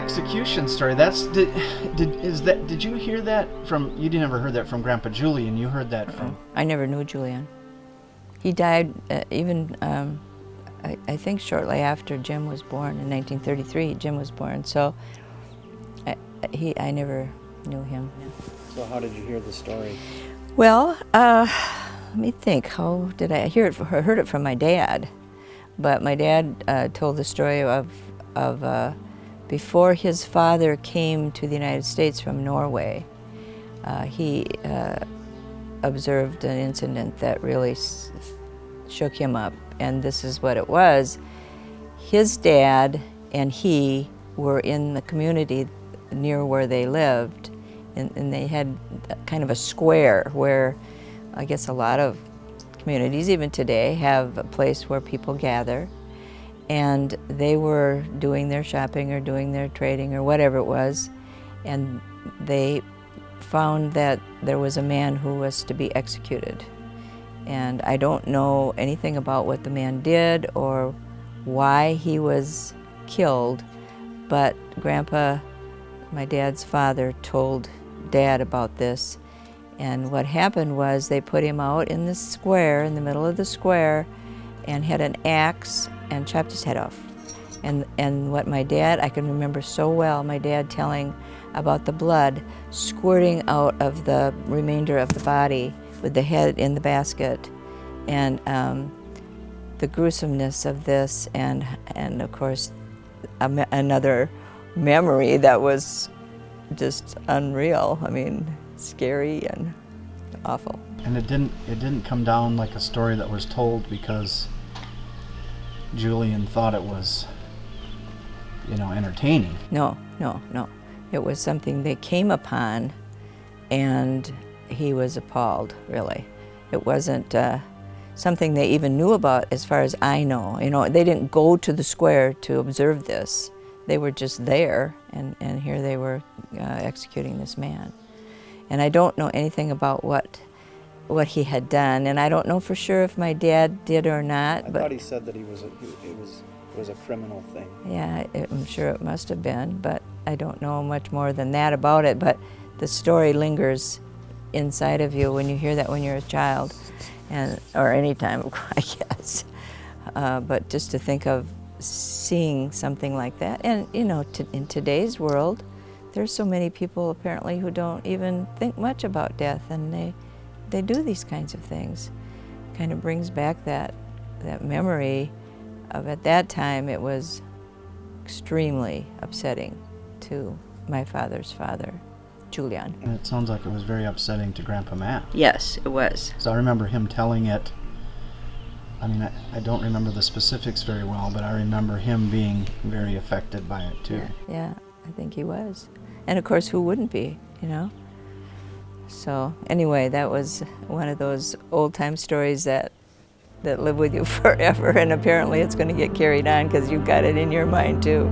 execution story. Did you hear that from? You never heard that from Grandpa Julian. You heard that from? I never knew Julian. He died I think shortly after Jim was born in 1933. Jim was born, so I never knew him. So how did you hear the story? Well, let me think. How did I hear it? I heard it from my dad, but my dad told the story of before his father came to the United States from Norway. He observed an incident that really shook him up, and this is what it was. His dad and he were in the community near where they lived, and they had kind of a square where I guess a lot of communities, even today, have a place where people gather, and they were doing their shopping or doing their trading or whatever it was, and they found that there was a man who was to be executed. And I don't know anything about what the man did or why he was killed, but Grandpa, my dad's father, told Dad about this. And what happened was they put him out in the square, in the middle of the square, and had an axe and chopped his head off. And what my dad, I can remember so well, my dad telling about the blood squirting out of the remainder of the body with the head in the basket, and the gruesomeness of this, and of course another memory that was just unreal. I mean, scary and awful. And it didn't come down like a story that was told because Julian thought it was, entertaining. No. It was something they came upon, and he was appalled, really. It wasn't something they even knew about, as far as I know. They didn't go to the square to observe this. They were just there, and here they were executing this man. And I don't know anything about what he had done, and I don't know for sure if my dad did or not. I thought he said that it was a criminal thing. Yeah, I'm sure it must have been, but I don't know much more than that about it. But the story lingers inside of you when you hear that when you're a child, or any time, I guess. But just to think of seeing something like that, and in today's world, there's so many people apparently who don't even think much about death, and they do these kinds of things. Kind of brings back that memory of, at that time, it was extremely upsetting to my father's father, Julian. And it sounds like it was very upsetting to Grandpa Matt. Yes, it was. So I remember him telling it. I mean, I don't remember the specifics very well, but I remember him being very affected by it too. Yeah, I think he was. And of course, who wouldn't be, So anyway, that was one of those old-time stories that live with you forever, and apparently it's going to get carried on because you've got it in your mind too.